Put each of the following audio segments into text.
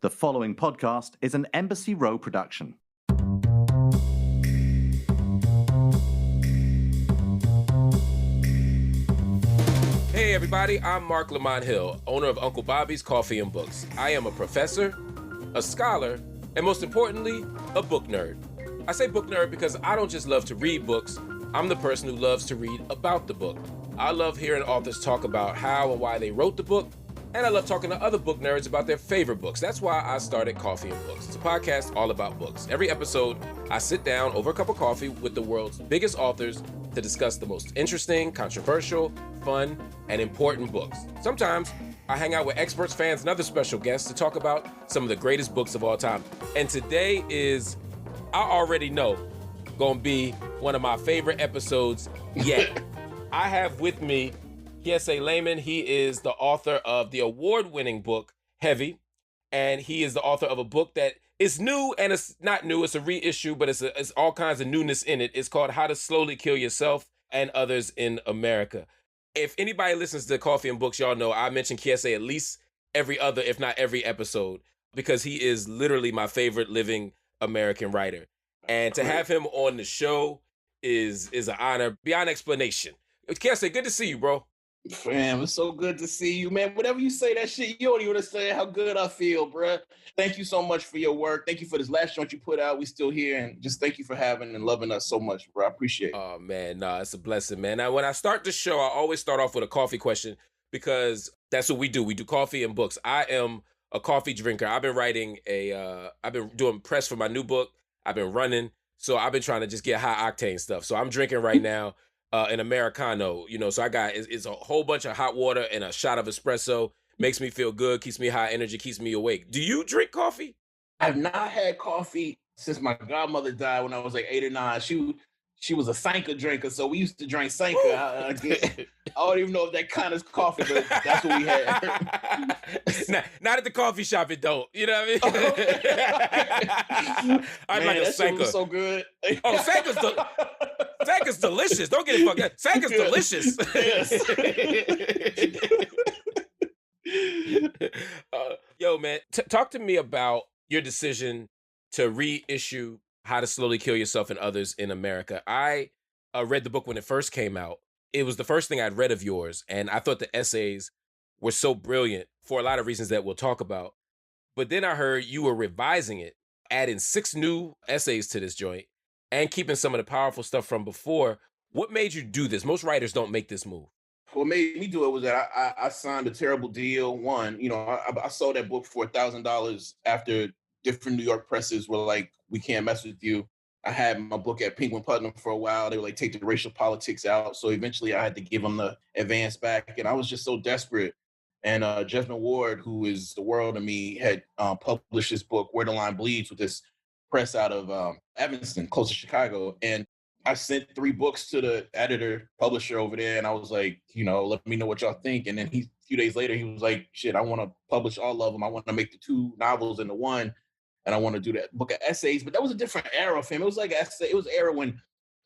The following podcast is an Embassy Row production. Hey everybody, I'm Marc Lamont Hill, owner of Uncle Bobby's Coffee and Books. I am a professor, a scholar, and most importantly, a book nerd. I say book nerd because I don't just love to read books, I'm the person who loves to read about the book. I love hearing authors talk about how and why they wrote the book, and I love talking to other book nerds about their favorite books. That's why I started Coffee and Books. It's a podcast all about books. Every episode, I sit down over a cup of coffee with the world's biggest authors to discuss the most interesting, controversial, fun, and important books. Sometimes I hang out with experts, fans, and other special guests to talk about some of the greatest books of all time. And today is, I already know, gonna be one of my favorite episodes yet. I have with me Kiese Laymon. He is the author of the award-winning book, Heavy, and he is the author of a book that is new, and it's not new, it's a reissue, but it's all kinds of newness in it. It's called How to Slowly Kill Yourself and Others in America. If anybody listens to Coffee and Books, y'all know I mention Kiese at least every other, if not every episode, because he is literally my favorite living American writer. And to have him on the show is an honor beyond explanation. Kiese, good to see you, bro. Fam, it's so good to see you, man. Whatever you say that shit, you don't even understand how good I feel, bruh. Thank you so much for your work. Thank you for this last joint you put out. We still here, and just thank you for having and loving us so much, bro. I appreciate it. Oh, man, nah, it's a blessing, man. Now, when I start the show, I always start off with a coffee question because that's what we do. We do coffee and books. I am a coffee drinker. I've been writing I've been doing press for my new book. I've been running, so I've been trying to just get high octane stuff. So I'm drinking right now. An Americano, so I got, it's a whole bunch of hot water and a shot of espresso. Makes me feel good, keeps me high energy, keeps me awake. Do you drink coffee? I've not had coffee since my godmother died when I was like 8 or 9. She was a Sanka drinker, so we used to drink Sanka. I don't even know if that kind of coffee, but that's what we had. Not at the coffee shop, it don't. You know what I mean? I'd like a Sanka. Was so good. Oh, Sanka's delicious. Don't get it fucked up. Sanka's delicious. Yes. Yo, man, talk to me about your decision to reissue How to Slowly Kill Yourself and Others in America. I read the book when it first came out. It was the first thing I'd read of yours, and I thought the essays were so brilliant for a lot of reasons that we'll talk about. But then I heard you were revising it, adding 6 new essays to this joint, and keeping some of the powerful stuff from before. What made you do this? Most writers don't make this move. What made me do it was that I signed a terrible deal. One, I sold that book for $1,000 after different New York presses were like, we can't mess with you. I had my book at Penguin Putnam for a while. They were like, take the racial politics out. So eventually I had to give them the advance back. And I was just so desperate. And Jesmyn Ward, who is the world to me, had published this book, Where the Line Bleeds, with this press out of Evanston, close to Chicago. And I sent 3 books to the editor, publisher over there. And I was like, let me know what y'all think. And then a few days later, he was like, shit, I want to publish all of them. I want to make the 2 novels into one. And I want to do that book of essays. But that was a different era for him. It was like it was an era when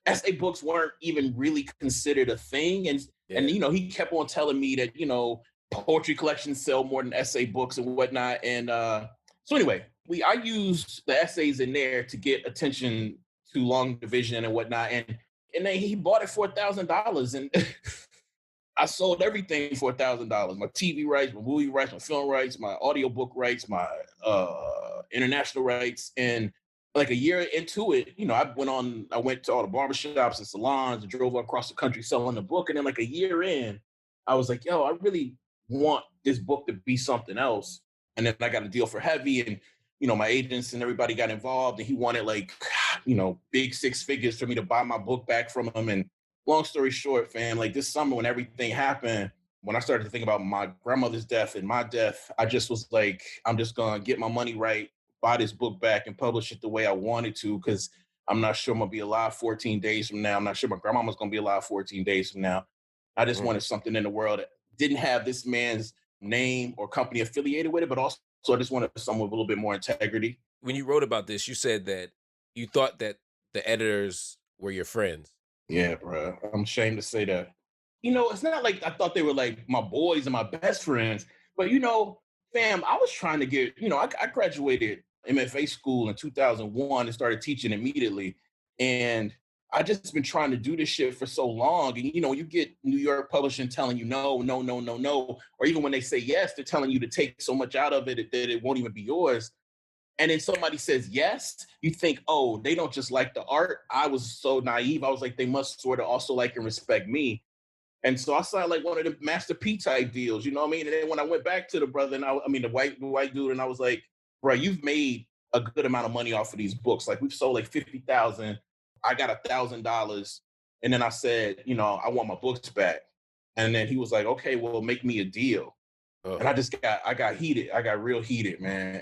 essay books weren't even really considered a thing. And he kept on telling me that, poetry collections sell more than essay books and whatnot. And so anyway, I used the essays in there to get attention to Long Division and whatnot. And then he bought it for $1,000. And I sold everything for $1,000. My TV rights, my movie rights, my film rights, my audiobook rights, my international rights. And like a year into it, I went to all the barbershops and salons and drove across the country selling the book. And then like a year in, I was like, yo, I really want this book to be something else. And then I got a deal for Heavy, and my agents and everybody got involved, and he wanted big 6 figures for me to buy my book back from him. And long story short, fam, like this summer when everything happened, when I started to think about my grandmother's death and my death, I just was like, I'm just gonna get my money right, buy this book back and publish it the way I wanted to, because I'm not sure I'm gonna be alive 14 days from now. I'm not sure my grandmama's gonna be alive 14 days from now. I just wanted something in the world that didn't have this man's name or company affiliated with it, but also I just wanted someone with a little bit more integrity. When you wrote about this, you said that you thought that the editors were your friends. Yeah, bro. I'm ashamed to say that. It's not like I thought they were like my boys and my best friends, but Fam, I was trying to get, I graduated MFA school in 2001 and started teaching immediately. And I just been trying to do this shit for so long. And, you get New York publishing telling you no, no, no, no, no. Or even when they say yes, they're telling you to take so much out of it that it won't even be yours. And then somebody says yes, you think, oh, they don't just like the art. I was so naive. I was like, they must sort of also like and respect me. And so I signed like one of the Master P type deals, you know what I mean? And then when I went back to the brother, and the white dude, and I was like, bro, you've made a good amount of money off of these books. Like we've sold like 50,000. I got $1,000. And then I said, I want my books back. And then he was like, okay, well, make me a deal. And I got heated. I got real heated, man.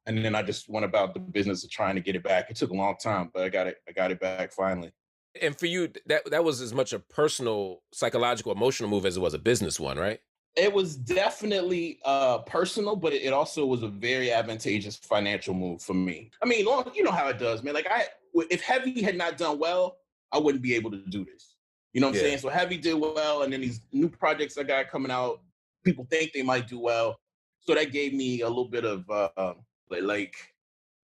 And then I just went about the business of trying to get it back. It took a long time, but I got it back finally. And for you, that was as much a personal, psychological, emotional move as it was a business one, right? It was definitely personal, but it also was a very advantageous financial move for me. I mean, you know how it does, man. Like if Heavy had not done well, I wouldn't be able to do this. You know what I'm saying? So Heavy did well, and then these new projects I got coming out, people think they might do well. So that gave me a little bit of like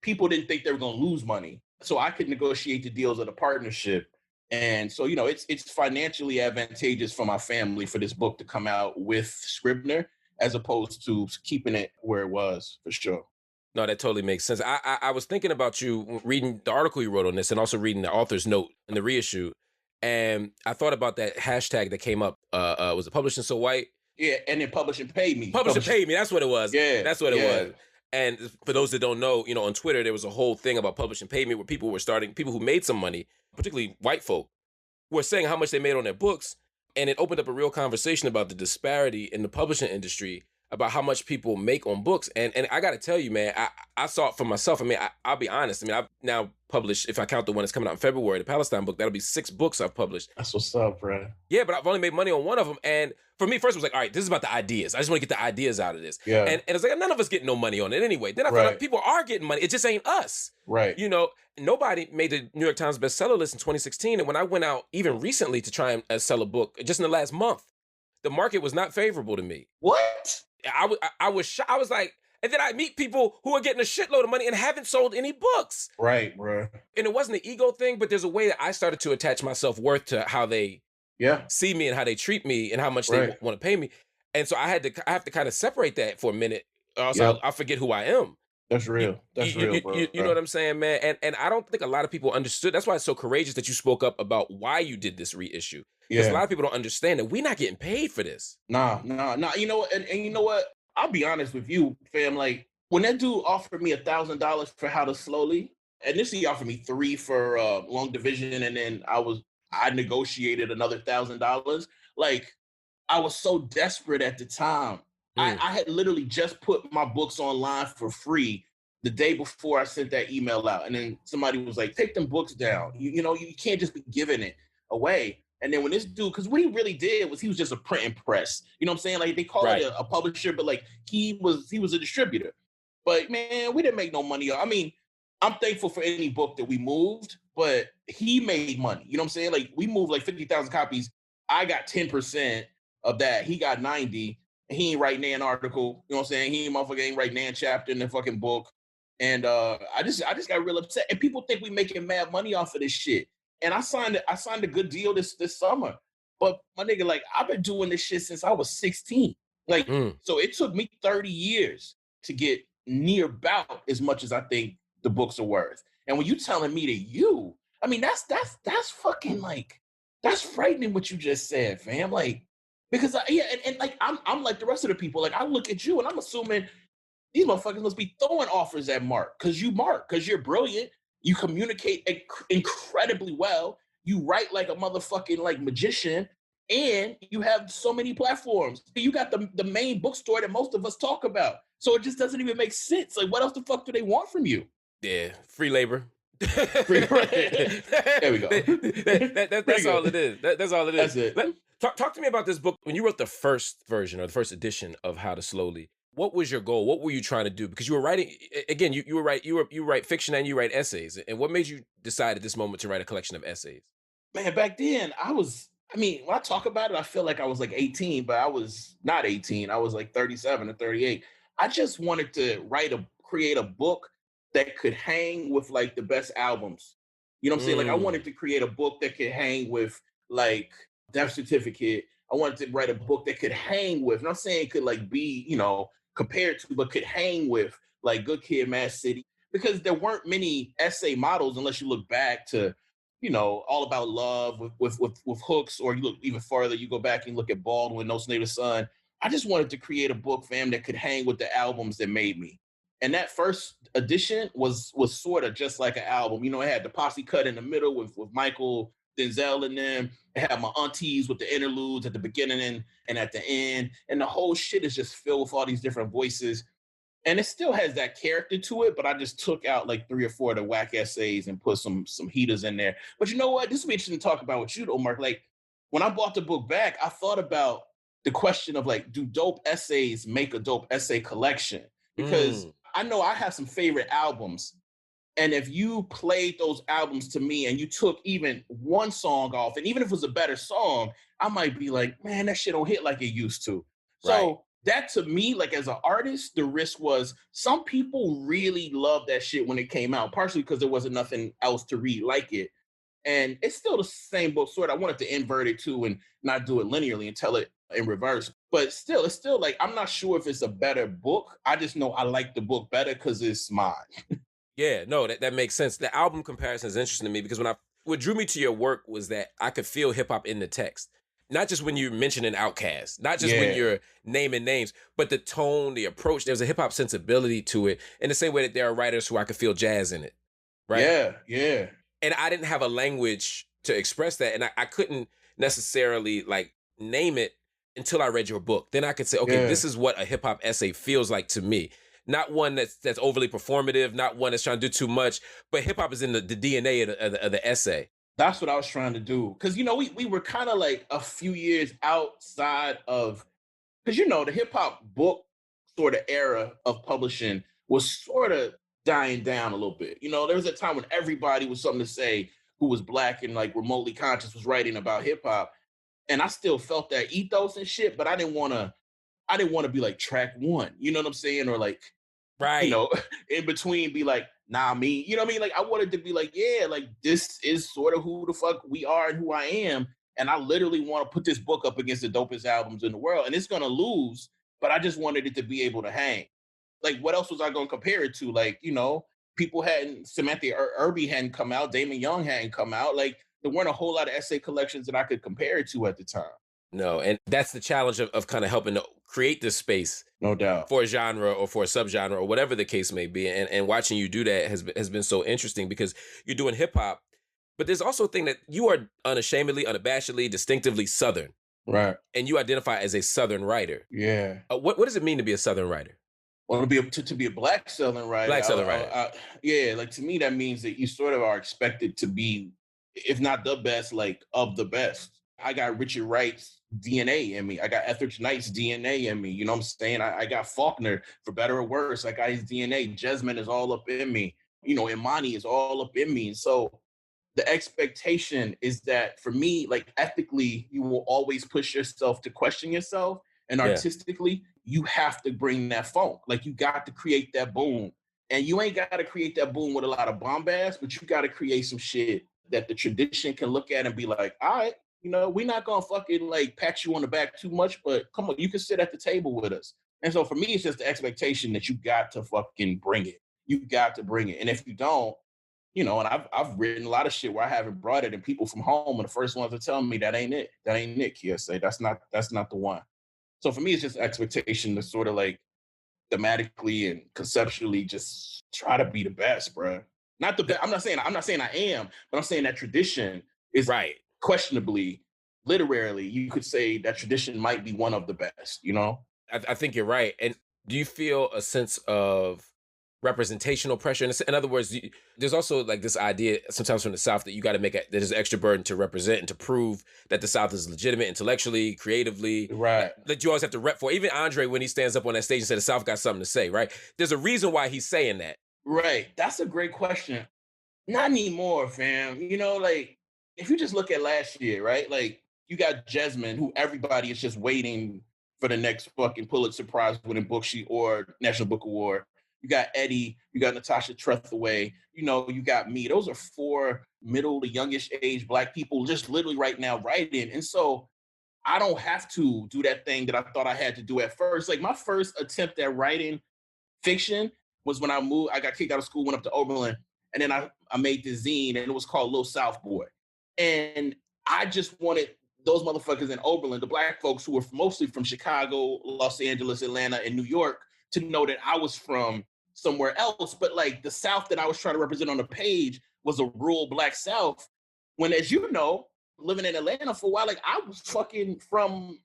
people didn't think they were going to lose money. So I could negotiate the deals of the partnership. And so, it's financially advantageous for my family for this book to come out with Scribner as opposed to keeping it where it was, for sure. No, that totally makes sense. I was thinking about you reading the article you wrote on this and also reading the author's note in the reissue. And I thought about that hashtag that came up. Was it Publishing So White? Yeah, and then Publishing Paid Me. Publishing Paid Me, that's what it was. Yeah. That's what it was. And for those that don't know, on Twitter, there was a whole thing about Publishing Paid Me where people who made some money, particularly white folk, were saying how much they made on their books. And it opened up a real conversation about the disparity in the publishing industry, about how much people make on books. And I got to tell you, man, I saw it for myself. I mean, I'll be honest. I mean, I've now published, if I count the one that's coming out in February, the Palestine book, that'll be 6 books I've published. That's what's up, bro. Yeah, but I've only made money on one of them. And for me, first it was like, all right, this is about the ideas. I just want to get the ideas out of this. Yeah. And it's like, none of us get no money on it anyway. Then I found out people are getting money. It just ain't us. Right. Nobody made the New York Times bestseller list in 2016. And when I went out even recently to try and sell a book, just in the last month, the market was not favorable to me. What? I was shocked. I was like, and then I meet people who are getting a shitload of money and haven't sold any books. Right, bro. And it wasn't an ego thing, but there's a way that I started to attach my self-worth to how they see me and how they treat me and how much they want to pay me. And so I have to kind of separate that for a minute. Also, I forget who I am. That's real. That's real, bro. You know what I'm saying, man? And I don't think a lot of people understood. That's why it's so courageous that you spoke up about why you did this reissue. Because a lot of people don't understand that we're not getting paid for this. Nah. You know what? And you know what? I'll be honest with you, fam. Like when that dude offered me $1,000 for How to Slowly, initially he offered me 3 for Long Division, and then I negotiated another $1,000. Like I was so desperate at the time. I had literally just put my books online for free the day before I sent that email out, and then somebody was like, "Take them books down. You can't just be giving it away." And then when this dude, because what he really did was he was just a printing press. You know what I'm saying? Like they call it a publisher, but like he was a distributor. But man, we didn't make no money. I mean, I'm thankful for any book that we moved, but he made money. You know what I'm saying? Like we moved like 50,000 copies. I got 10% of that. He got 90. He ain't writing an article. You know what I'm saying? He ain't writing a chapter in the fucking book. And I just got real upset. And people think we making mad money off of this shit. And I signed a good deal this summer. But my nigga, like, I've been doing this shit since I was 16. Like, so it took me 30 years to get near about as much as I think the books are worth. And when you telling me that I mean, that's fucking like, that's frightening what you just said, fam. Like, because and like I'm like the rest of the people. Like I look at you and I'm assuming these motherfuckers must be throwing offers at Marc because you're brilliant. You communicate incredibly well. You write like a motherfucking like magician, and you have so many platforms. You got the main bookstore that most of us talk about. So it just doesn't even make sense. Like, what else the fuck do they want from you? Yeah, free labor. There we go. That's all it is. That's all it is. That's it. Talk to me about this book. When you wrote the first version or the first edition of How to Slowly, what was your goal? What were you trying to do? Because you were writing, again, you write fiction and you write essays. And what made you decide at this moment to write a collection of essays? Man, back then when I talk about it, I feel like I was like 18, but I was not 18. I was like 37 or 38. I just wanted to create a book that could hang with like the best albums. You know what I'm saying? Like I wanted Mm, to create a book that could hang with like Death Certificate. I wanted to write a book that could hang with, not saying it could like be, compared to, but could hang with like Good Kid, Mad City, because there weren't many essay models unless you look back to, All About Love with hooks, or you look even farther, you go back and look at Baldwin, No Slave to Son. I just wanted to create a book, fam, that could hang with the albums that made me. And that first edition was sort of just like an album. It had the posse cut in the middle with Michael, Denzel, and them. It had my aunties with the interludes at the beginning and at the end. And the whole shit is just filled with all these different voices. And it still has that character to it, but I just took out like 3 or 4 of the whack essays and put some heaters in there. But you know what? This will be interesting to talk about with you, though, Mark. Like when I bought the book back, I thought about the question of like, do dope essays make a dope essay collection? Because mm. I know I have some favorite albums. And if you played those albums to me and you took even one song off, and even if it was a better song, I might be like, man, that shit don't hit like it used to. Right. So that to me, like as an artist, the risk was some people really loved that shit when it came out, partially because there wasn't nothing else to read like it. And it's still the same book, sort of. I wanted to invert it too and not do it linearly and tell it in reverse. But still, it's still like, I'm not sure if it's a better book. I just know I like the book better because it's mine. Yeah, no, that makes sense. The album comparison is interesting to me because what drew me to your work was that I could feel hip hop in the text. Not just when you're mentioning Outkast, not just when Yeah. you're naming names, but the tone, the approach. There's a hip hop sensibility to it in the same way that there are writers who I could feel jazz in it, right? Yeah, yeah. And I didn't have a language to express that. And I couldn't necessarily like name it until I read your book. Then I could say, okay, Yeah. this is what a hip hop essay feels like to me. Not one that's overly performative, not one that's trying to do too much, but hip hop is in the DNA of the essay. That's what I was trying to do. Because, we were kind of like a few years outside of, because, the hip hop book sort of era of publishing was sort of dying down a little bit. There was a time when everybody was something to say who was Black and like remotely conscious was writing about hip hop. And I still felt that ethos and shit, but I didn't want to be like track one. You know what I'm saying? Or like, Right. in between be like, nah, me. You know what I mean? Like I wanted to be like, yeah, like this is sort of who the fuck we are and who I am. And I literally want to put this book up against the dopest albums in the world. And it's gonna lose, but I just wanted it to be able to hang. Like, what else was I gonna compare it to? Like, people hadn't, Samantha Irby hadn't come out, Damon Young hadn't come out. Like, there weren't a whole lot of essay collections that I could compare it to at the time. No, and that's the challenge of kind of helping to create this space No doubt. for a genre or for a subgenre or whatever the case may be. And watching you do that has been so interesting because you're doing hip hop, but there's also a thing that you are unashamedly, unabashedly, distinctively Southern, Right. and you identify as a Southern writer. Yeah. What does it mean to be a Southern writer? Well, to be a Black Southern writer. Black Southern writer. Yeah, like to me, that means that you sort of are expected to be, if not the best, like of the best. I got Richard Wright's DNA in me. I got Etheridge Knight's DNA in me. You know what I'm saying? I got Faulkner, for better or worse. I got his DNA. Jesmond is all up in me. Imani is all up in me. And so the expectation is that for me, like ethically, you will always push yourself to question yourself. And Yeah. artistically, you have to bring that funk. Like you got to create that boom. And you ain't got to create that boom with a lot of bombast, but you got to create some shit that the tradition can look at and be like, all right, we're not gonna fucking like pat you on the back too much, but come on, you can sit at the table with us. And so for me, it's just the expectation that you got to fucking bring it. You got to bring it. And if you don't, and I've written a lot of shit where I haven't brought it, and people from home are the first ones to tell me that ain't it. That ain't it, Kiese. That's not the one. So for me, it's just expectation to sort of like thematically and conceptually just try to be the best, bro. Not the best. I'm not saying I am, but I'm saying that tradition is Right. questionably, literally, you could say that tradition might be one of the best, I think you're right. And do you feel a sense of representational pressure? In other words, there's also like this idea sometimes from the South that you got to there's an extra burden to represent and to prove that the South is legitimate intellectually, creatively. Right. That you always have to rep for. Even Andre, when he stands up on that stage and says the South got something to say, right? There's a reason why he's saying that. Right. That's a great question. Not anymore, fam. Like, if you just look at last year, right? Like, you got Jesmond, who everybody is just waiting for the next fucking Pulitzer Prize winning book or National Book Award. You got Eddie, you got Natasha Trethewey, you got me. Those are 4 middle to youngish age Black people just literally right now writing. And so I don't have to do that thing that I thought I had to do at first. Like my first attempt at writing fiction was when I got kicked out of school, went up to Oberlin, and then I made this zine, and it was called Little South Boy. And I just wanted those motherfuckers in Oberlin, the Black folks who were mostly from Chicago, Los Angeles, Atlanta, and New York, to know that I was from somewhere else. But like the South that I was trying to represent on the page was a rural Black South. When, as you know, living in Atlanta for a while, like I was fucking from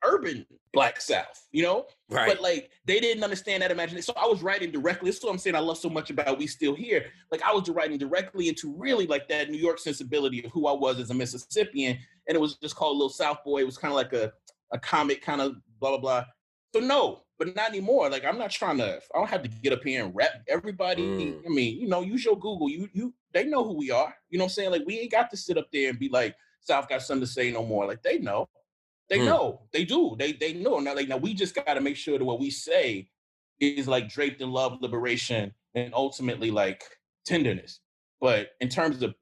urban Black South, Right. But like they didn't understand that imagination. So I was writing directly. That's what I'm saying I love so much about We Still Here. Like I was writing directly into really like that New York sensibility of who I was as a Mississippian. And it was just called Little South Boy. It was kind of like a comic kind of blah, blah, blah. So no, but not anymore. Like I don't have to get up here and rap everybody. I mean, use your Google. They know who we are. You know what I'm saying? Like we ain't got to sit up there and be like, South got something to say no more. Like they know. They know. They do. They know. Now we just got to make sure that what we say is like draped in love, liberation, and ultimately like tenderness. But in terms of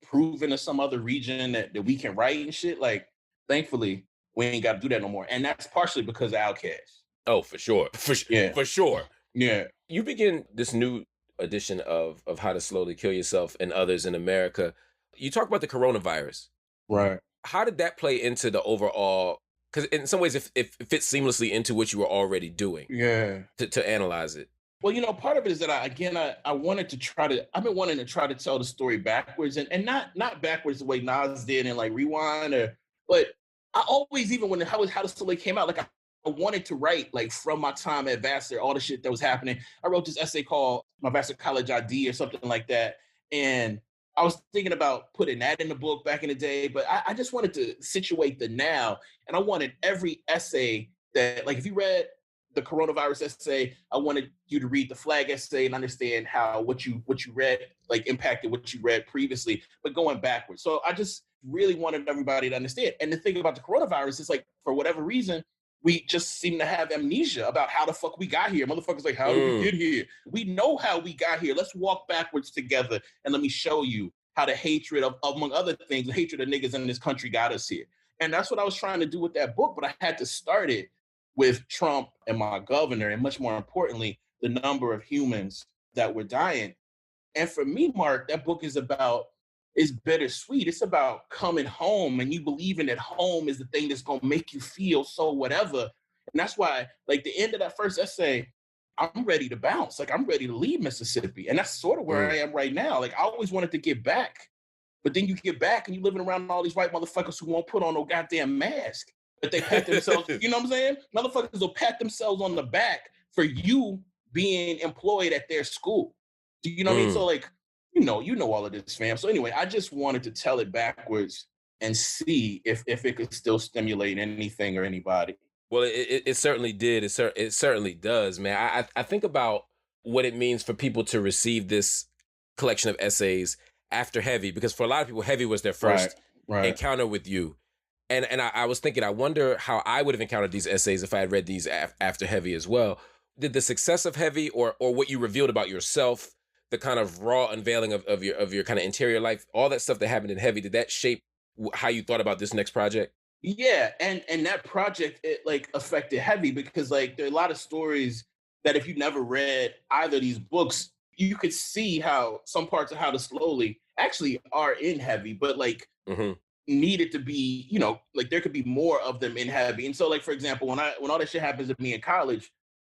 proving to some other region that we can write and shit, like thankfully we ain't got to do that no more. And that's partially because of Outkast. Oh, for sure. For sure. Yeah. You begin this new edition of How to Slowly Kill Yourself and Others in America. You talk about the coronavirus. Right. How did that play into the overall? Because in some ways, it fits seamlessly into what you were already doing. Yeah. To analyze it. Well, part of it is that I wanted to I've been wanting to try to tell the story backwards and not backwards the way Nas did and like rewind but I always, even when How to Slowly came out, like I wanted to write like from my time at Vassar, all the shit that was happening. I wrote this essay called My Vassar College ID or something like that. And I was thinking about putting that in the book back in the day, but I just wanted to situate the now. And I wanted every essay that, like, if you read the coronavirus essay, I wanted you to read the flag essay and understand how what you read, like, impacted what you read previously, but going backwards. So I just really wanted everybody to understand. And the thing about the coronavirus is, like, for whatever reason, we just seem to have amnesia about how the fuck we got here. Motherfuckers like, how did we get here? We know how we got here. Let's walk backwards together and let me show you how the hatred of, among other things, the hatred of niggas in this country got us here. And that's what I was trying to do with that book, but I had to start it with Trump and my governor, and much more importantly, the number of humans that were dying. And for me, Mark, that book is bittersweet. It's about coming home and you believing that home is the thing that's going to make you feel so whatever. And that's why, like, the end of that first essay, I'm ready to bounce. Like, I'm ready to leave Mississippi. And that's sort of where I am right now. Like, I always wanted to get back. But then you get back and you're living around all these white motherfuckers who won't put on no goddamn mask. But they pat themselves, you know what I'm saying? Motherfuckers will pat themselves on the back for you being employed at their school. Do you know what I mean? So, like, you know all of this, fam. So anyway, I just wanted to tell it backwards and see if it could still stimulate anything or anybody. Well, it certainly did. It certainly does, man. I think about what it means for people to receive this collection of essays after Heavy, because for a lot of people, Heavy was their first encounter with you. And I was thinking, I wonder how I would have encountered these essays if I had read these after Heavy as well. Did the success of Heavy or what you revealed about yourself, the kind of raw unveiling of your kind of interior life, all that stuff that happened in Heavy, did that shape how you thought about this next project? Yeah, and that project, it like affected Heavy because like there are a lot of stories that if you never read either of these books, you could see how some parts of How to Slowly actually are in Heavy, but like needed to be, like there could be more of them in Heavy. And so, like, for example, when all that shit happens to me in college,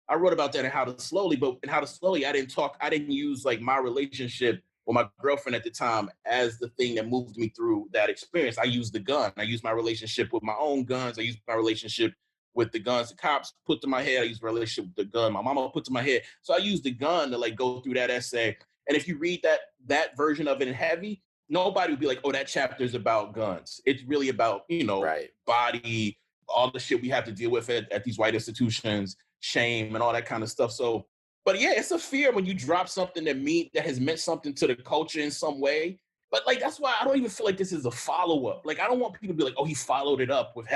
I wrote about that in How to Slowly, but in How to Slowly, I didn't use like my relationship with my girlfriend at the time as the thing that moved me through that experience. I used the gun. I used my relationship with my own guns. I used my relationship with the guns the cops put to my head. I used my relationship with the gun my mama put to my head. So I used the gun to like go through that essay. And if you read that version of it in Heavy, nobody would be like, oh, that chapter is about guns. It's really about, body, all the shit we have to deal with at these white institutions, shame and all that kind of stuff. So, but yeah, it's a fear when you drop something that has meant something to the culture in some way. But like, that's why I don't even feel like this is a follow-up. Like, I don't want people to be like, oh, he followed it up with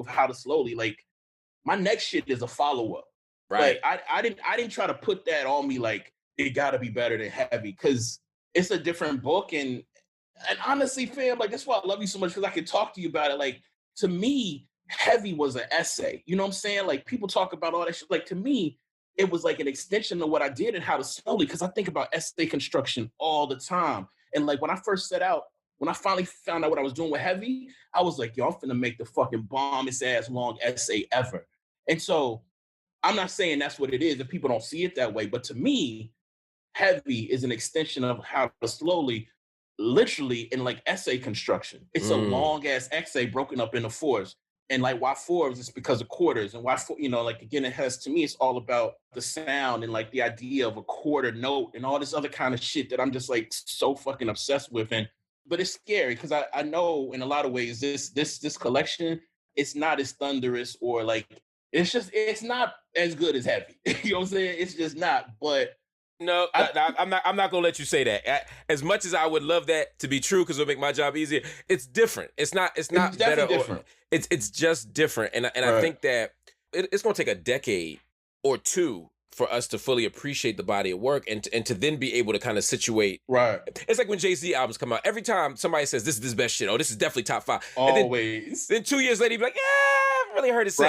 How to Slowly. Like, my next shit is a follow-up. Right. But I didn't try to put that on me like it gotta be better than Heavy, because it's a different book. And honestly, fam, like that's why I love you so much, because I can talk to you about it. Like, to me, Heavy was an essay. You know what I'm saying? Like, people talk about all that shit. Like, to me, it was like an extension of what I did and how to slowly, because I think about essay construction all the time. And like when I first set out, when I finally found out what I was doing with Heavy, I was like, yo, I'm finna make the fucking bombest ass long essay ever. And so I'm not saying that's what it is, and people don't see it that way. But to me, Heavy is an extension of how to slowly, literally in like essay construction. It's a long ass essay broken up into fours. And like why fours? It's because of quarters. And why, like again, it has, to me, it's all about the sound and like the idea of a quarter note and all this other kind of shit that I'm just like so fucking obsessed with. But it's scary because I know in a lot of ways this collection, it's not as thunderous, or like it's not as good as Heavy. You know what I'm saying? It's just not. But no, I'm not gonna let you say that. As much as I would love that to be true, because it'll make my job easier, it's different. It's not better. Different. It's just different, and I think that it's gonna take a decade or two for us to fully appreciate the body of work and to then be able to kind of situate. Right. It's like when Jay-Z albums come out. Every time somebody says this is his best shit, oh, this is definitely top 5. Always. And then 2 years later, you be like, yeah, I haven't really heard it since.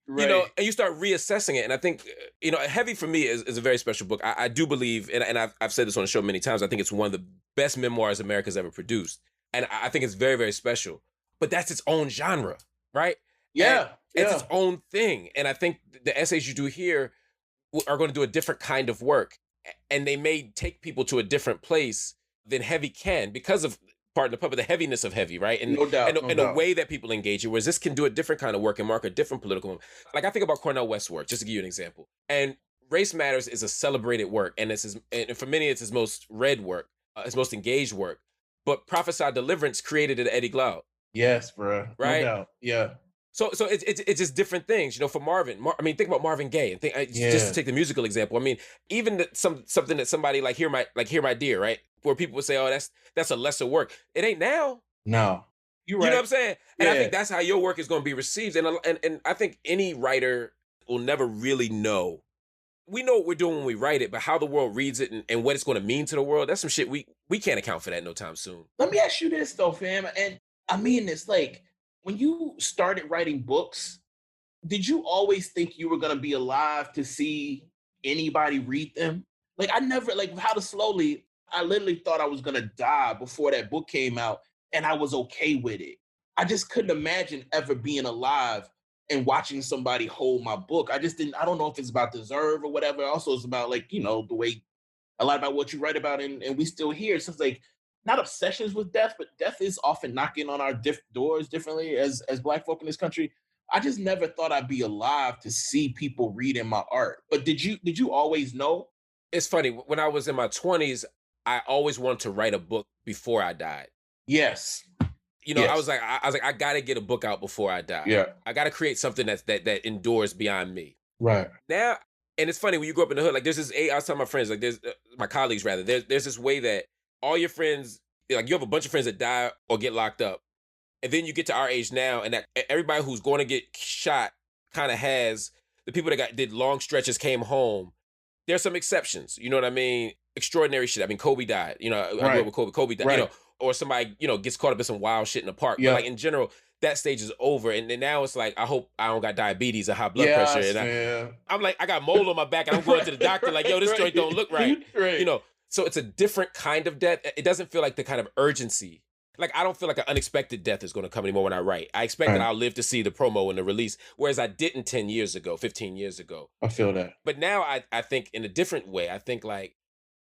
Right. You know, and you start reassessing it. And I think, Heavy for me is a very special book. I do believe, and I've said this on the show many times, I think it's one of the best memoirs America's ever produced. And I think it's very, very special. But that's its own genre, right? Yeah. It's its own thing. And I think the essays you do here are going to do a different kind of work. And they may take people to a different place than Heavy can because of, pardon the pun, but the heaviness of Heavy, right? And, no doubt. And the way that people engage it, whereas this can do a different kind of work and mark a different political. Like I think about Cornel West's work, just to give you an example. And Race Matters is a celebrated work, and and for many it's his most read work, his most engaged work. But Prophesy Deliverance created it at Eddie Glaude. Yes, bro. Right? No doubt. Yeah. So it's just different things, for Marvin. Think about Marvin Gaye, and just to take the musical example. I mean, even something that somebody like Hear My Dear, right, where people would say, oh, that's a lesser work. It ain't now. No, you're right. You know what I'm saying? And Yeah. I think that's how your work is going to be received. And I think any writer will never really know. We know what we're doing when we write it, but how the world reads it and what it's going to mean to the world, that's some shit we can't account for that no time soon. Let me ask you this though, fam, and I mean this, like, when you started writing books, did you always think you were going to be alive to see anybody read them? Like, I never, like, How to Slowly, I literally thought I was going to die before that book came out, and I was okay with it. I just couldn't imagine ever being alive and watching somebody hold my book. I don't know if it's about deserve or whatever. Also, it's about, like, the way, a lot about what you write about, and we still hear. So it's like, not obsessions with death, but death is often knocking on our doors differently as Black folk in this country. I just never thought I'd be alive to see people reading my art. But did you always know? It's funny. When I was in my 20s, I always wanted to write a book before I died. Yes. Yes. I was like, I gotta get a book out before I die. Yeah. I gotta create something that endures beyond me. Right. Now, and it's funny when you grow up in the hood. Like, there's this. I was telling my friends, like, there's my colleagues rather. There's this way that all your friends, like, you have a bunch of friends that die or get locked up, and then you get to our age now, and that everybody who's going to get shot kind of has the people that did long stretches came home. There's some exceptions, you know what I mean? Extraordinary shit. I mean, Kobe died. I grew up with Kobe. Kobe died. Right. Or somebody gets caught up in some wild shit in the park. Yeah. But like in general, that stage is over, and then now it's like, I hope I don't got diabetes or high blood pressure. And I'm like, I got mold on my back, and I'm going to the doctor like, yo, this joint don't look right. So it's a different kind of death. It doesn't feel like the kind of urgency. Like, I don't feel like an unexpected death is going to come anymore when I write. I expect that I'll live to see the promo and the release, whereas I didn't 10 years ago, 15 years ago. I feel that. But now I think in a different way. I think, like,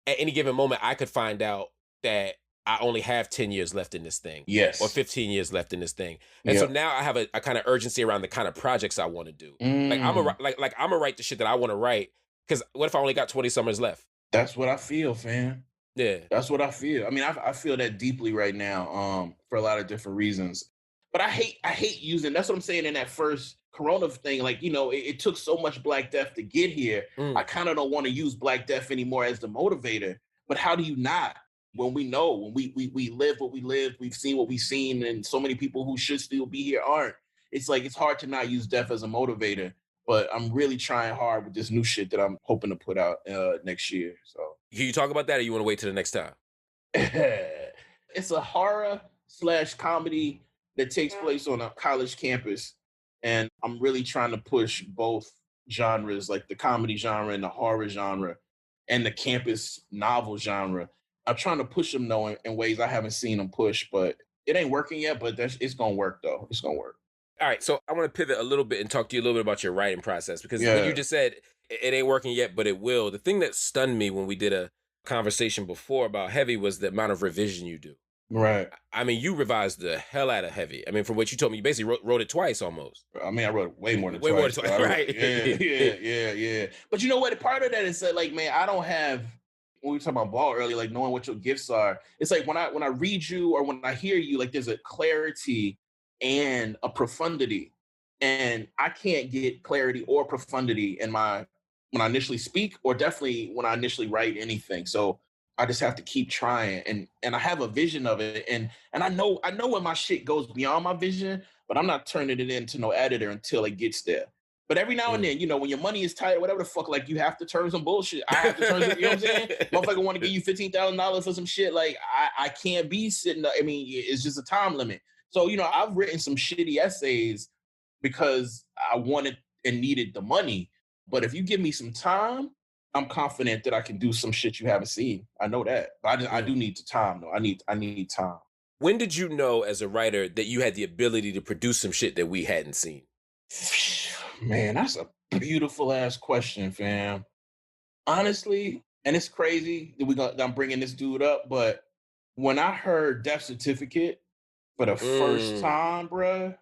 at any given moment, I could find out that I only have 10 years left in this thing. Yes. Or 15 years left in this thing. And so now I have a kind of urgency around the kind of projects I want to do. Like, I'm gonna write the shit that I want to write, because what if I only got 20 summers left? That's what I feel, fam. Yeah. That's what I feel. I mean, I feel that deeply right now, for a lot of different reasons. But I hate using, that's what I'm saying, in that first Corona thing, like, it took so much Black death to get here. I kind of don't want to use Black death anymore as the motivator. But how do you not? When we know, when we live what we live, we've seen what we've seen, and so many people who should still be here aren't. It's like, it's hard to not use death as a motivator. But I'm really trying hard with this new shit that I'm hoping to put out next year. So Can you talk about that, or you want to wait till the next time? it's a horror slash comedy that takes place on a college campus. And I'm really trying to push both genres, like the comedy genre and the horror genre and the campus novel genre. I'm trying to push them though in ways I haven't seen them push, but it ain't working yet, but it's gonna work though. It's gonna work. All right, so I want to pivot a little bit and talk to you a little bit about your writing process, because when you Yeah. just said it ain't working yet, but it will. The thing that stunned me when we did a conversation before about Heavy was the amount of revision you do. Right. I mean, you revised the hell out of Heavy. I mean, from what you told me, you basically wrote it twice almost. I mean, I wrote way more than Way twice. more than twice, right? Yeah. But you know what? Part of that is that, like, man, I don't have. When we were talking about ball earlier, like knowing what your gifts are. It's like when I read you or when I hear you, like there's a clarity and a profundity, and I can't get clarity or profundity in my when I initially speak, or definitely when I initially write anything. So I just have to keep trying, and I have a vision of it, and I know when my shit goes beyond my vision, but I'm not turning it into no editor until it gets there. But every now and then, you know, when your money is tight, whatever the fuck, like you have to turn some bullshit. I have to turn some, you know what I'm saying? Motherfucker want to give you $15,000 for some shit. Like I can't be sitting. I mean, it's just a time limit. So, you know, I've written some shitty essays because I wanted and needed the money. But if you give me some time, I'm confident that I can do some shit you haven't seen. I know that. But I do need the time though. I need time. When did you know as a writer that you had the ability to produce some shit that we hadn't seen? Man, that's a beautiful ass question, fam. Honestly, and it's crazy that I'm bringing this dude up, but when I heard Death Certificate for the first time, bruh,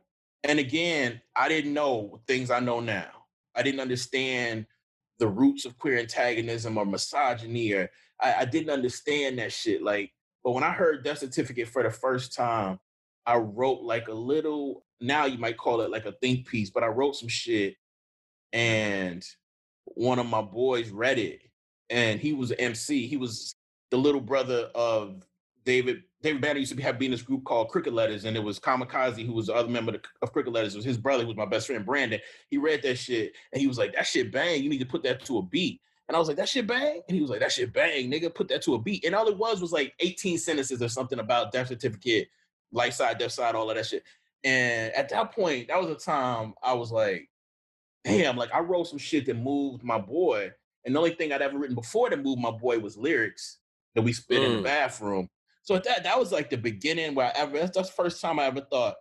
and again, I didn't know things I know now. I didn't understand the roots of queer antagonism or misogyny, or I didn't understand that shit. Like, but when I heard Death Certificate for the first time, I wrote like a little, now you might call it like a think piece, but I wrote some shit, and one of my boys read it, and he was an MC. He was the little brother of David. David Banner used to be in this group called Cricket Letters, and it was Kamikaze, who was the other member of Cricket Letters. It was his brother, who was my best friend, Brandon. He read that shit, and he was like, "That shit bang. You need to put that to a beat." And I was like, "That shit bang?" And he was like, "That shit bang, nigga. Put that to a beat." And all it was like 18 sentences or something about Death Certificate, light side, death side, all of that shit. And at that point, that was a time I was like, damn, like I wrote some shit that moved my boy. And the only thing I'd ever written before that moved my boy was lyrics that we spit in the bathroom. So that was like the beginning where that's the first time I ever thought,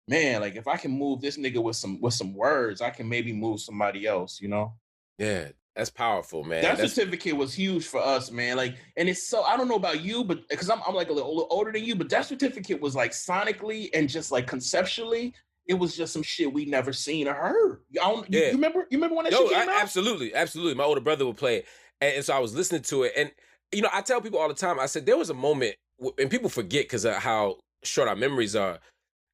man, like if I can move this nigga with some words, I can maybe move somebody else, you know? Yeah, that's powerful, man. That certificate was huge for us, man. Like, and it's so, I don't know about you, but because I'm like a little older than you, but that certificate was like sonically and just like conceptually, it was just some shit we never seen or heard. You remember when that shit came out? Absolutely. My older brother would play it. And so I was listening to it. And, you know, I tell people all the time, I said, there was a moment, and people forget because of how short our memories are.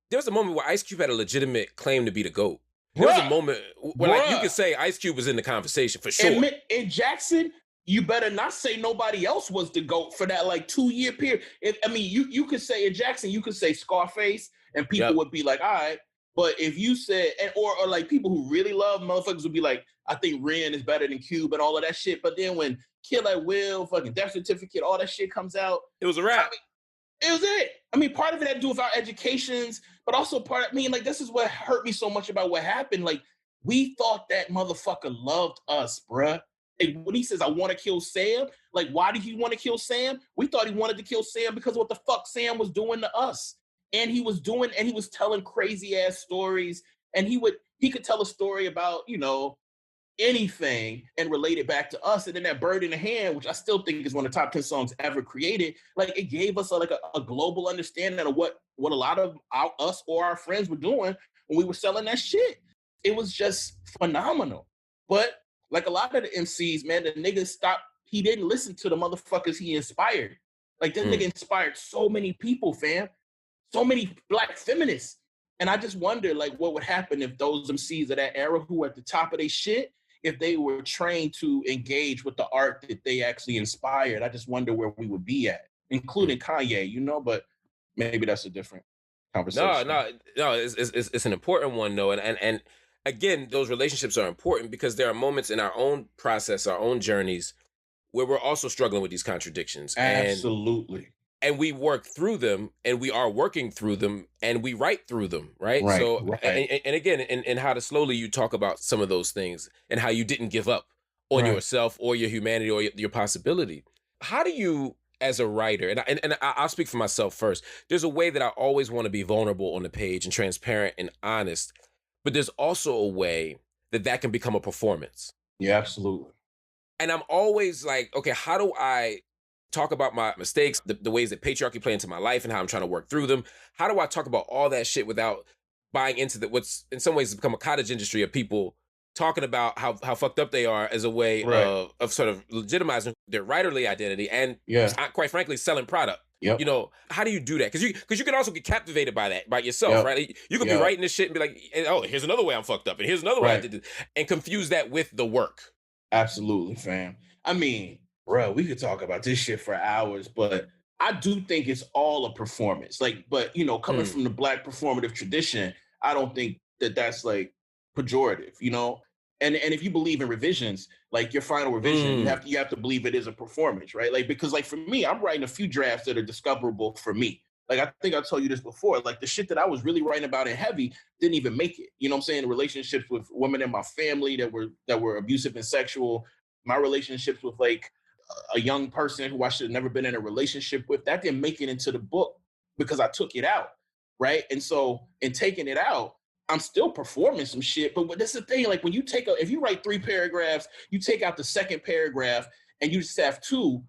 There was a moment where Ice Cube had a legitimate claim to be the GOAT. There was a moment where like, you could say Ice Cube was in the conversation for sure. In Jackson, you better not say nobody else was the GOAT for that like 2-year period. You could say in Jackson, you could say Scarface, and people would be like, all right. But if you said, or like people who really love motherfuckers would be like, I think Ren is better than Cube and all of that shit. But then when Kill at Will, fucking Death Certificate, all that shit comes out, it was a wrap. It was it. I mean, part of it had to do with our educations, but also like, this is what hurt me so much about what happened. Like, we thought that motherfucker loved us, bruh. And when he says, I want to kill Sam, like, why did he want to kill Sam? We thought he wanted to kill Sam because of what the fuck Sam was doing to us. And he was telling crazy ass stories. And he could tell a story about, you know, anything and relate it back to us. And then that Bird in the Hand, which I still think is one of the top 10 songs ever created, like it gave us a global understanding of what a lot of us or our friends were doing when we were selling that shit. It was just phenomenal. But like a lot of the MCs, man, the nigga he didn't listen to the motherfuckers he inspired. Like this nigga inspired so many people, fam. So many Black feminists. And I just wonder, like, what would happen if those MCs of that era who were at the top of their shit, if they were trained to engage with the art that they actually inspired. I just wonder where we would be at, including Kanye, you know, but maybe that's a different conversation. No, it's an important one though. And again, those relationships are important because there are moments in our own process, our own journeys, where we're also struggling with these contradictions. Absolutely. And we work through them, and we are working through them, and we write through them, right? Right, So right, and again, in how to slowly you talk about some of those things and how you didn't give up on right. yourself or your humanity or your possibility. How do you, as a writer, I'll speak for myself first, there's a way that I always want to be vulnerable on the page and transparent and honest, but there's also a way that that can become a performance. Yeah, absolutely. And I'm always like, okay, how do I talk about my mistakes, the ways that patriarchy play into my life and how I'm trying to work through them? How do I talk about all that shit without buying into what's in some ways has become a cottage industry of people talking about how fucked up they are as a way Right. of sort of legitimizing their writerly identity and Yeah. quite frankly selling product. Yep. You know, how do you do that? Because you can also get captivated by that, by yourself, Yep. right? You could Yep. be writing this shit and be like, oh, here's another way I'm fucked up, and here's another way I Right. did this, and confuse that with the work. Absolutely, fam. I mean, bro, we could talk about this shit for hours, but I do think it's all a performance. Like, but you know, coming from the Black performative tradition, I don't think that that's like pejorative, you know. And if you believe in revisions, like your final revision, you have to believe it is a performance, right? Like because like for me, I'm writing a few drafts that are discoverable for me. Like I think I told you this before. Like the shit that I was really writing about in Heavy didn't even make it. You know what I'm saying? The relationships with women in my family that were abusive and sexual, my relationships with like a young person who I should have never been in a relationship with, that didn't make it into the book because I took it out, right? And so in taking it out, I'm still performing some shit. But that's the thing, like when you if you write 3 paragraphs, you take out the second paragraph and you just have 2,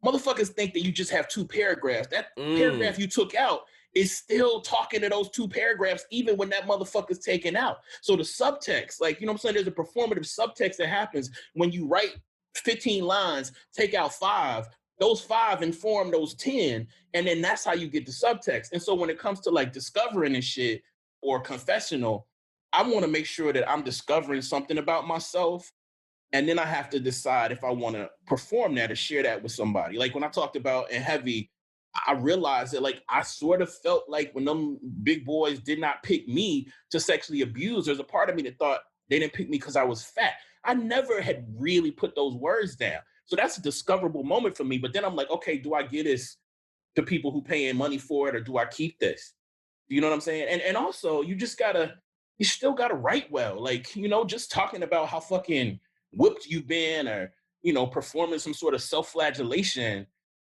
motherfuckers think that you just have 2 paragraphs. That paragraph you took out is still talking to those 2 paragraphs, even when that motherfucker's taken out. So the subtext, like, you know what I'm saying? There's a performative subtext that happens when you write 15 lines, take out 5, those 5 inform those 10, and then that's how you get the subtext. And so when it comes to like discovering and shit or confessional, I want to make sure that I'm discovering something about myself. And then I have to decide if I want to perform that or share that with somebody. Like when I talked about in Heavy, I realized that like I sort of felt like when them big boys did not pick me to sexually abuse, there's a part of me that thought they didn't pick me because I was fat. I never had really put those words down. So that's a discoverable moment for me. But then I'm like, okay, do I give this to people who paying money for it or do I keep this? You know what I'm saying? And also you still gotta write well. Like, you know, just talking about how fucking whipped you've been or, you know, performing some sort of self-flagellation,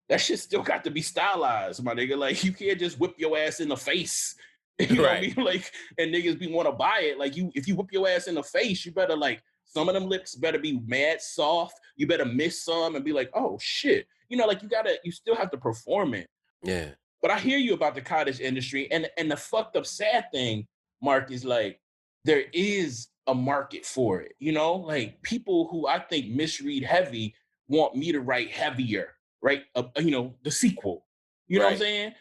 that shit still got to be stylized, my nigga. Like you can't just whip your ass in the face. You know what I mean? Like, and niggas be want to buy it. Like if you whip your ass in the face, you better like some of them lips better be mad soft. You better miss some and be like, oh shit. You know, like you still have to perform it. Yeah. But I hear you about the cottage industry, and the fucked up sad thing, Mark, is like there is a market for it. You know, like people who I think misread Heavy want me to write heavier, right? You know, the sequel. You know what I'm saying?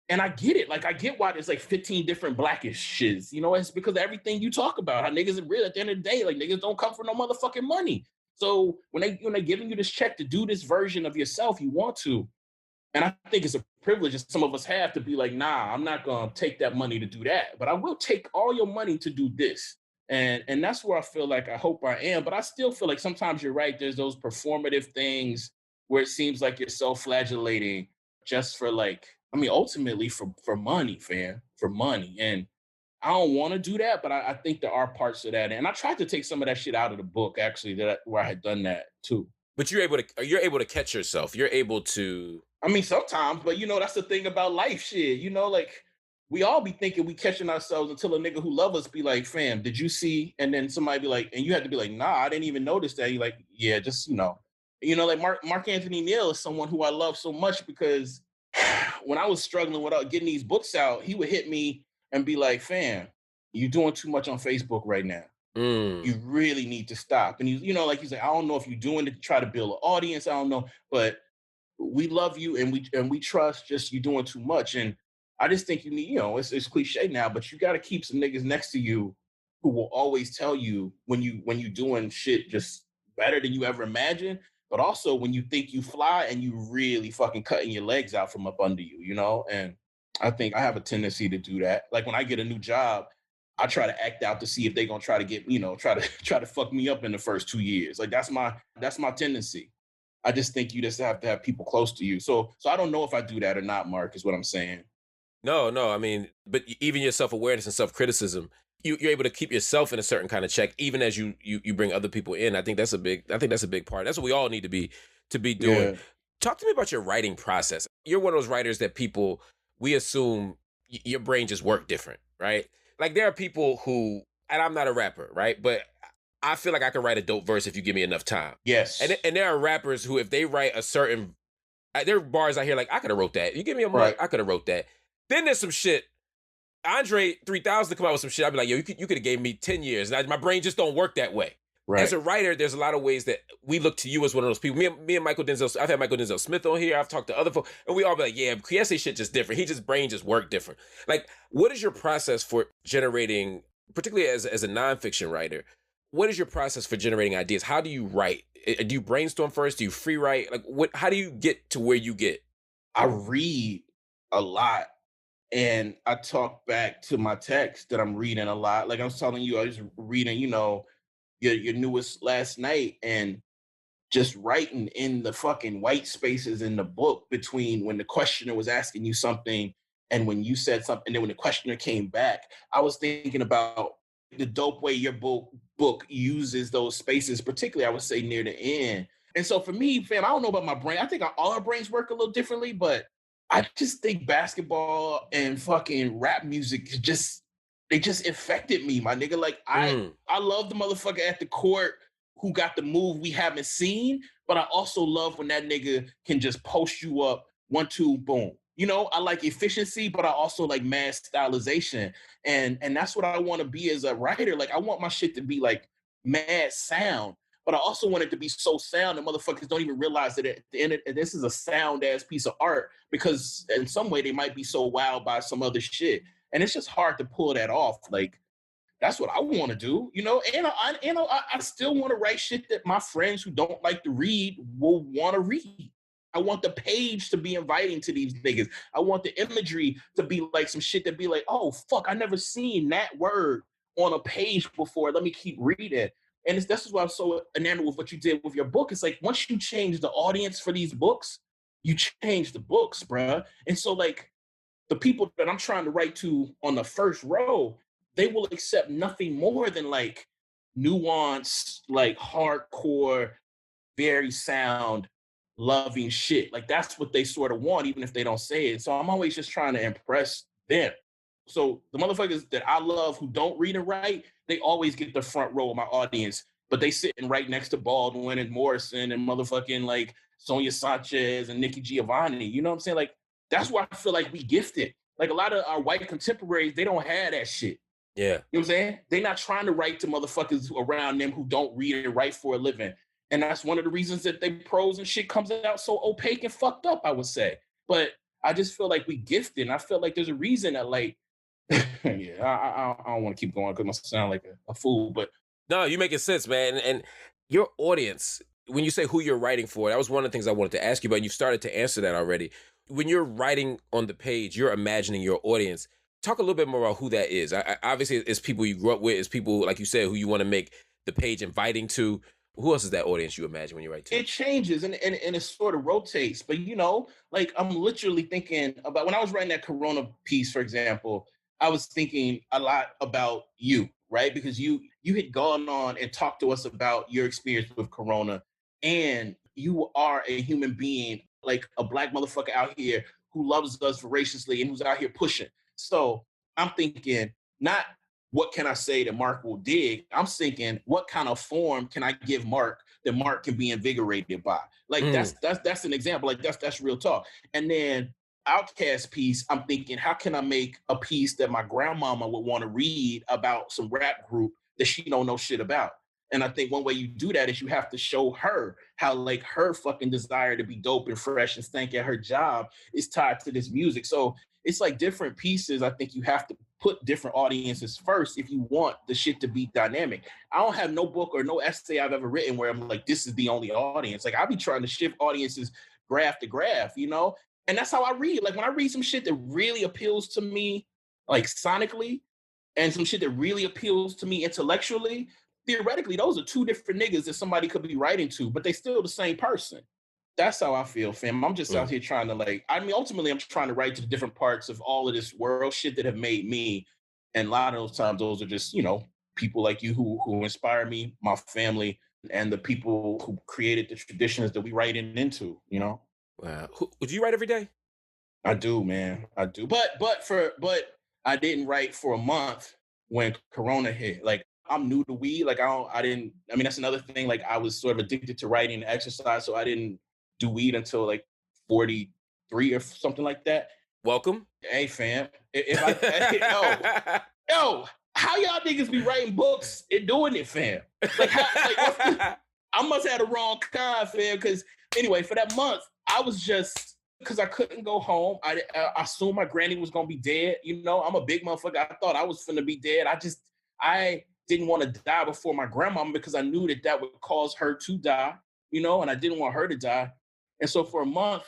And I get it. Like I get why there's like 15 different Blackish shiz. You know, it's because of everything you talk about. How niggas are real at the end of the day. Like niggas don't come for no motherfucking money. So when they're giving you this check to do this version of yourself, you want to. And I think it's a privilege that some of us have to be like, nah, I'm not gonna take that money to do that, but I will take all your money to do this. And that's where I feel like I hope I am. But I still feel like sometimes you're right. There's those performative things where it seems like you're self-flagellating just for like, I mean, ultimately for money, fam, for money. And I don't want to do that, but I think there are parts of that. And I tried to take some of that shit out of the book, actually, where I had done that too. But you're able to catch yourself. You're able to. I mean, sometimes, but you know, that's the thing about life shit. You know, like we all be thinking we catching ourselves until a nigga who love us be like, fam, did you see? And then somebody be like, and you have to be like, nah, I didn't even notice that. You like, yeah, just, like Marc Anthony Neal is someone who I love so much because when I was struggling with getting these books out, he would hit me and be like, fam, you're doing too much on Facebook right now. You really need to stop. And like he's like, I don't know if you're doing it to try to build an audience. I don't know, but we love you and we trust, just you doing too much. And I just think you need, it's cliche now, but you got to keep some niggas next to you who will always tell you when you doing shit just better than you ever imagined, but also when you think you fly and you really fucking cutting your legs out from up under you, and I think I have a tendency to do that. Like when I get a new job, I try to act out to see if they're gonna try to get, try to fuck me up in the first 2 years. Like that's my tendency. I just think you just have to have people close to you. So I don't know if I do that or not, Mark, is what I'm saying. No. I mean, but even your self awareness and self criticism, you're able to keep yourself in a certain kind of check, even as you bring other people in. I think that's a big part. That's what we all need to be doing. Yeah. Talk to me about your writing process. You're one of those writers that we assume your brain just work different, right? Like there are people who, and I'm not a rapper, right? But I feel like I can write a dope verse if you give me enough time. Yes. And there are rappers who, if they write a certain, there are bars I hear like, I could have wrote that. You give me a month, Right. I could have wrote that. Then there's some shit. Andre 3000 to come out with some shit. I'd be like, yo, you could have gave me 10 years. And my brain just don't work that way. Right. As a writer, there's a lot of ways that we look to you as one of those people. Me and Michael Denzel, I've had Michael Denzel Smith on here. I've talked to other folks, and we all be like, yeah, Kiese shit just different. Brain just work different. Like, what is your process for generating, particularly as a nonfiction writer, what is your process for generating ideas? How do you write? Do you brainstorm first? Do you free write? Like, how do you get to where you get? I read a lot and I talk back to my text that I'm reading a lot. Like I was telling you, I was reading, your newest last night, and just writing in the fucking white spaces in the book between when the questioner was asking you something and when you said something, and then when the questioner came back. I was thinking about the dope way your book uses those spaces, particularly I would say near the end. And so for me, fam, I don't know about my brain. I think all our brains work a little differently, but I just think basketball and fucking rap music they just affected me, my nigga. Like I love the motherfucker at the court who got the move we haven't seen, but I also love when that nigga can just post you up 1-2, boom. I like efficiency, but I also like mass stylization. And that's what I want to be as a writer. Like I want my shit to be like mad sound, but I also want it to be so sound that motherfuckers don't even realize that at the end of this is a sound ass piece of art, because in some way they might be so wowed by some other shit. And it's just hard to pull that off. Like that's what I want to do, and I still want to write shit that my friends who don't like to read will want to read. I want the page to be inviting to these niggas. I want the imagery to be like some shit that be like, oh, fuck, I never seen that word on a page before. Let me keep reading. And this is why I'm so enamored with what you did with your book. It's like, once you change the audience for these books, you change the books, bruh. And so like the people that I'm trying to write to on the first row, they will accept nothing more than like nuanced, like hardcore, very sound, loving shit. Like that's what they sort of want, even if they don't say it. So I'm always just trying to impress them. So the motherfuckers that I love who don't read and write, they always get the front row of my audience, but they sitting right next to Baldwin and Morrison and motherfucking like Sonia Sanchez and Nikki Giovanni. You know what I'm saying? Like that's why I feel like we gifted. Like a lot of our white contemporaries, they don't have that shit. Yeah. You know what I'm saying? They're not trying to write to motherfuckers around them who don't read and write for a living. And that's one of the reasons that they prose and shit comes out so opaque and fucked up, I would say. But I just feel like we gifted. And I feel like there's a reason that like, yeah, I don't want to keep going because I sound like a fool, but. No, you making sense, man. And your audience, when you say who you're writing for, that was one of the things I wanted to ask you about. And you started to answer that already. When you're writing on the page, you're imagining your audience. Talk a little bit more about who that is. Obviously, it's people you grew up with. It's people, like you said, who you want to make the page inviting to. Who else is that audience you imagine when you write to? It changes and it sort of rotates. But, like I'm literally thinking about when I was writing that Corona piece, for example, I was thinking a lot about you, right? Because you had gone on and talked to us about your experience with Corona, and you are a human being, like a Black motherfucker out here who loves us voraciously and who's out here pushing. So I'm thinking, not what can I say that Marc will dig? I'm thinking, what kind of form can I give Marc that Marc can be invigorated by? Like that's an example. Like that's real talk. And then Outcast piece, I'm thinking, how can I make a piece that my grandmama would want to read about some rap group that she don't know shit about? And I think one way you do that is you have to show her how like her fucking desire to be dope and fresh and stank at her job is tied to this music. So it's like different pieces. I think you have to put different audiences first if you want the shit to be dynamic. I don't have no book or no essay I've ever written where I'm like, this is the only audience. Like I'll be trying to shift audiences graph to graph, And that's how I read. Like when I read some shit that really appeals to me, like sonically, and some shit that really appeals to me intellectually, theoretically, those are two different niggas that somebody could be writing to, but they still the same person. That's how I feel, fam. I'm just out here trying to ultimately I'm trying to write to the different parts of all of this world shit that have made me. And a lot of those times, those are just, people like you who inspire me, my family, and the people who created the traditions that we write into. Wow. Would you write every day? I do, man. I do. But I didn't write for a month when Corona hit. Like, I'm new to weed. Like, that's another thing. Like, I was sort of addicted to writing and exercise, so I didn't do weed until like 43 or something like that. Welcome. Hey, fam. Yo, how y'all niggas be writing books and doing it, fam? Like, I must have the wrong kind, fam. Because anyway, for that month, I was just, because I couldn't go home. I assumed my granny was gonna be dead. I'm a big motherfucker. I thought I was finna be dead. I didn't want to die before my grandmama because I knew that would cause her to die. And I didn't want her to die. And so for a month,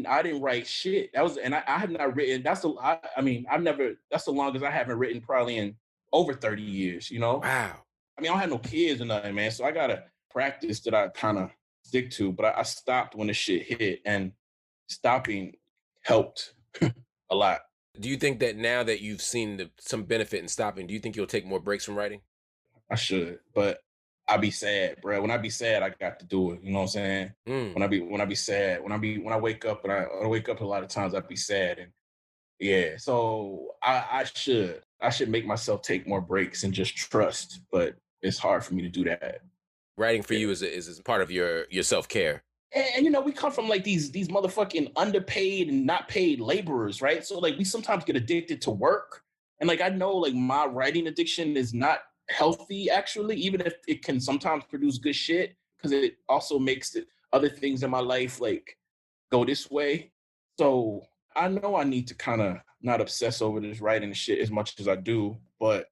I didn't write shit. I have not written. That's the longest I haven't written probably in over 30 years. Wow. I don't have no kids or nothing, man. So I gotta practice that I kind of stick to. But I stopped when the shit hit, and stopping helped a lot. Do you think that now that you've seen some benefit in stopping, do you think you'll take more breaks from writing? I should, but I be sad, bro. When I be sad, I got to do it. You know what I'm saying? When I be sad, when I wake up, and I wake up a lot of times, I be sad, and yeah. So I should make myself take more breaks and just trust, but it's hard for me to do that. Writing for you is part of your self-care. And we come from like these motherfucking underpaid and not paid laborers, right? So like we sometimes get addicted to work, and like I know like my writing addiction is not healthy actually, even if it can sometimes produce good shit, because it also makes other things in my life like go this way. So I know I need to kind of not obsess over this writing shit as much as I do, but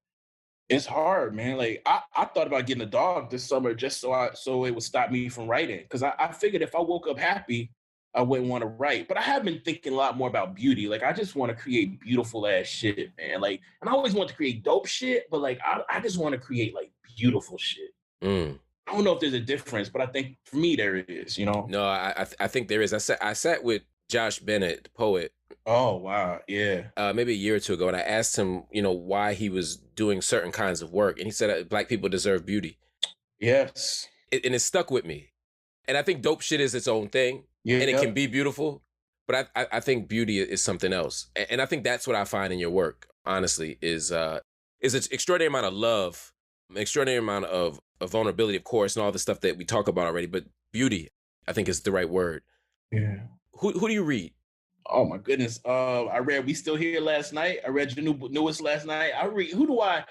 it's hard, man. Like I thought about getting a dog this summer just so it would stop me from writing, because I figured if I woke up happy, I wouldn't want to write. But I have been thinking a lot more about beauty. Like I just want to create beautiful ass shit, man. Like, and I always want to create dope shit, but like I just want to create like beautiful shit. I don't know if there's a difference, but I think for me there is. No, I think there is. I sat with Josh Bennett, the poet. Oh wow, yeah. Maybe a year or two ago, and I asked him, why he was doing certain kinds of work, and he said Black people deserve beauty. Yes, and it stuck with me. And I think dope shit is its own thing, and it can be beautiful, but I think beauty is something else, and I think that's what I find in your work. Honestly, is an extraordinary amount of love, an extraordinary amount of vulnerability, of course, and all the stuff that we talk about already. But beauty, I think, is the right word. Yeah. Who do you read? Oh my goodness. I read We Still Here last night. I read your newest last night. I read who do I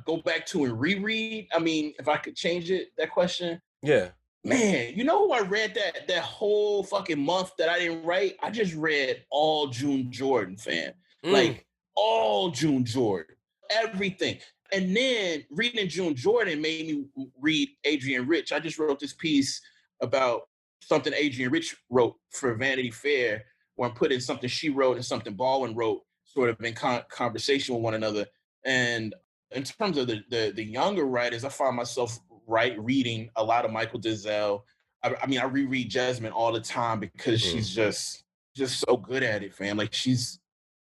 go back to and reread? I mean, if I could change that question. Yeah. Man, you know who I read that whole fucking month that I didn't write? I just read all June Jordan, fam. Like all June Jordan. Everything. And then reading June Jordan made me read Adrienne Rich. I just wrote this piece about something Adrienne Rich wrote for Vanity Fair, where I'm putting something she wrote and something Baldwin wrote sort of in conversation with one another. And in terms of the younger writers, I find myself reading a lot of Michael Dizelle. I reread Jasmine all the time because she's just so good at it, fam. Like she's,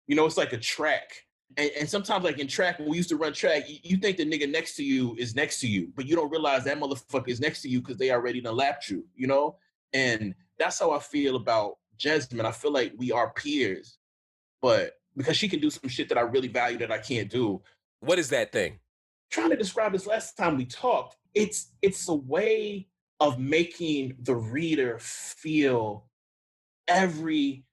it's like a track. And sometimes like in track, when we used to run track, you think the nigga next to you is next to you, but you don't realize that motherfucker is next to you because they already done lapped you, And that's how I feel about Jasmine. I feel like we are peers, but because she can do some shit that I really value that I can't do. What is that thing? Trying to describe this last time we talked, it's a way of making the reader feel every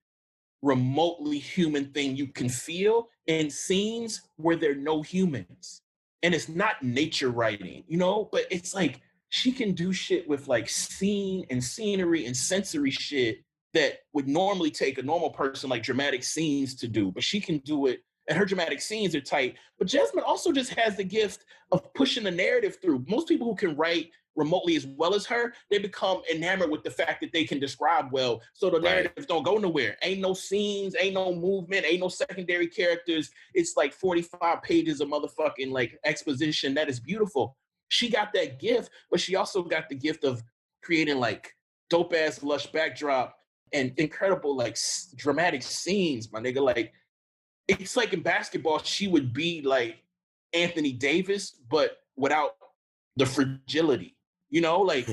remotely human thing you can feel in scenes where there are no humans. And it's not nature writing, but it's like she can do shit with like scene and scenery and sensory shit that would normally take a normal person like dramatic scenes to do, but she can do it and her dramatic scenes are tight. But Jasmine also just has the gift of pushing the narrative through. Most people who can write remotely as well as her, they become enamored with the fact that they can describe well. So the narratives don't go nowhere. Ain't no scenes, ain't no movement, ain't no secondary characters. It's like 45 pages of motherfucking like exposition that is beautiful. She got that gift, but she also got the gift of creating like dope ass lush backdrop and incredible like dramatic scenes, my nigga. Like, it's like in basketball, she would be like Anthony Davis, but without the fragility, you know, like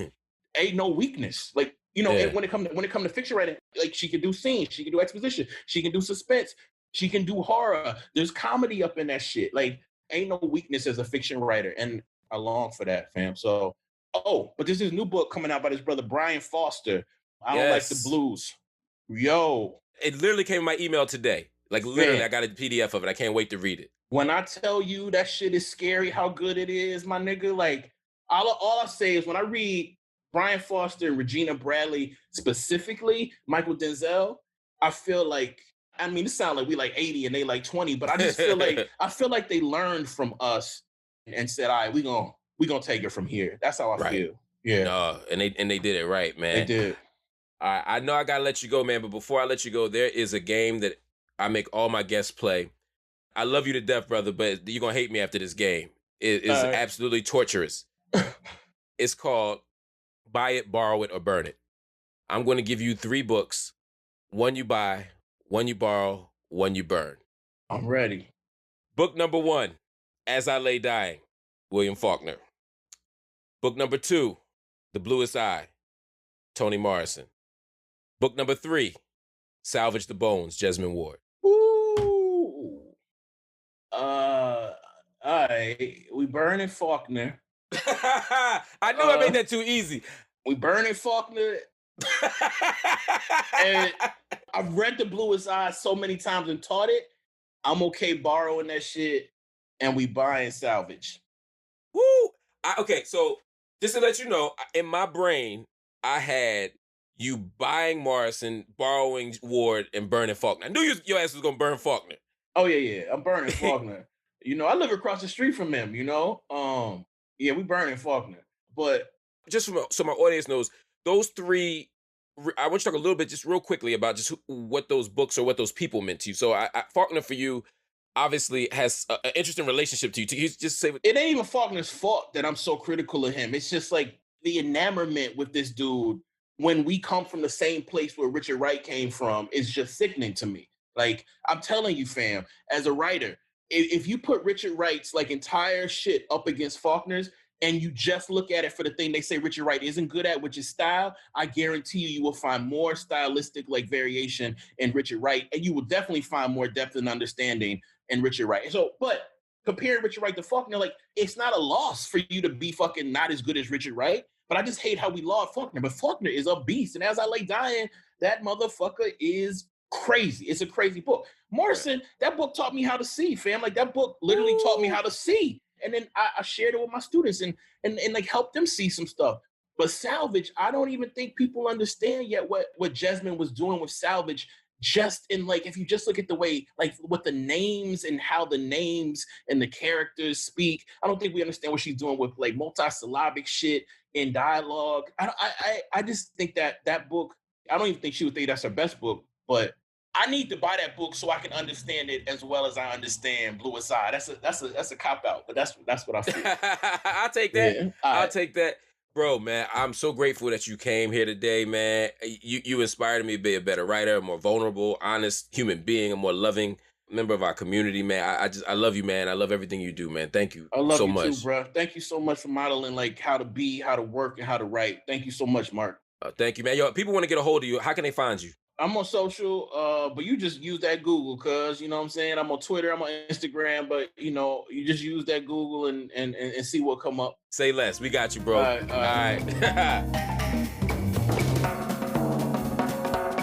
ain't no weakness. Like, you know, and when it comes to fiction writing, like she can do scenes, she can do exposition, she can do suspense, she can do horror. There's comedy up in that shit. Like, ain't no weakness as a fiction writer. And I long for that, fam. So, but there's this new book coming out by this brother, Brian Foster. I don't like the blues. Yo. It literally came in my email today. Like, literally, man. I got a PDF of it. I can't wait to read it. When I tell you that shit is scary, how good it is, my nigga, like, all I say is when I read Brian Foster and Regina Bradley, specifically, Michael Denzel, I feel like, I mean, it sounds like we like 80 and they like 20, but I just feel like they learned from us and said, all right, we gonna take it from here. That's how I feel. Yeah. No, and they did it right, man. They did. All right, I know I gotta let you go, man, but before I let you go, there is a game that I make all my guests play. I love you to death, brother, but you're going to hate me after this game. It is absolutely torturous. It's called Buy It, Borrow It, or Burn It. I'm going to give you 3 books. 1 you buy, 1 you borrow, 1 you burn. I'm ready. Book number 1, As I Lay Dying, William Faulkner. Book number 2, The Bluest Eye, Toni Morrison. Book number 3, Salvage the Bones, Jesmyn Ward. All right, we burning Faulkner. I knew I made that too easy. We burning Faulkner. And I've read The Bluest Eye so many times and taught it. I'm okay borrowing that shit, and we buying Salvage. Woo! Okay, so just to let you know, in my brain, I had you buying Morrison, borrowing Ward, and burning Faulkner. I knew your ass was gonna burn Faulkner. Oh yeah, I'm burning Faulkner. You know, I live across the street from him, you know? Yeah, we burning Faulkner. But just so my audience knows, those 3, I want you to talk a little bit just real quickly about just what those books or what those people meant to you. So Faulkner for you obviously has an interesting relationship to you. You just say it ain't even Faulkner's fault that I'm so critical of him. It's just like the enamorment with this dude when we come from the same place where Richard Wright came from is just sickening to me. Like, I'm telling you, fam, as a writer, if you put Richard Wright's like entire shit up against Faulkner's and you just look at it for the thing they say Richard Wright isn't good at, which is style, I guarantee you will find more stylistic like variation in Richard Wright, and you will definitely find more depth and understanding in Richard Wright. So, but comparing Richard Wright to Faulkner, like, it's not a loss for you to be fucking not as good as Richard Wright, but I just hate how we laud Faulkner. But Faulkner is a beast, and As I Lay Dying, that motherfucker is crazy. It's a crazy book. Morrison, that book taught me how to see, fam. Like, that book literally taught me how to see. And then I shared it with my students and like helped them see some stuff. But Salvage, I don't even think people understand yet what Jesmyn was doing with Salvage. Just in like, if you just look at the way, like what the names and how the names and the characters speak, I don't think we understand what she's doing with like multisyllabic shit in dialogue. I just think that book, I don't even think she would think that's her best book, but I need to buy that book so I can understand it as well as I understand Bluest Eye. That's a cop out, but that's what I feel. I'll take that. Yeah. I'll take that. Bro, man, I'm so grateful that you came here today, man. You inspired me to be a better writer, a more vulnerable, honest human being, a more loving member of our community, man. I love you, man. I love everything you do, man. Thank you so much. I love you too, bro. Thank you so much for modeling like how to be, how to work, and how to write. Thank you so much, Mark. Thank you, man. Yo, people want to get a hold of you. How can they find you? I'm on social, but you just use that Google, cuz, you know what I'm saying? I'm on Twitter, I'm on Instagram, but, you know, you just use that Google and see what come up. Say less. We got you, bro. All right.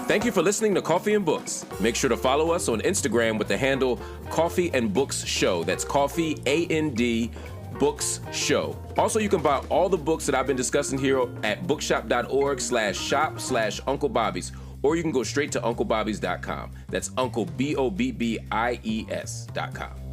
Thank you for listening to Coffee and Books. Make sure to follow us on Instagram with the handle Coffee and Books Show. That's Coffee, A-N-D, Books Show. Also, you can buy all the books that I've been discussing here at bookshop.org/shop/Uncle Bobby's. or you can go straight to UncleBobbies.com. That's UncleBobbies.com.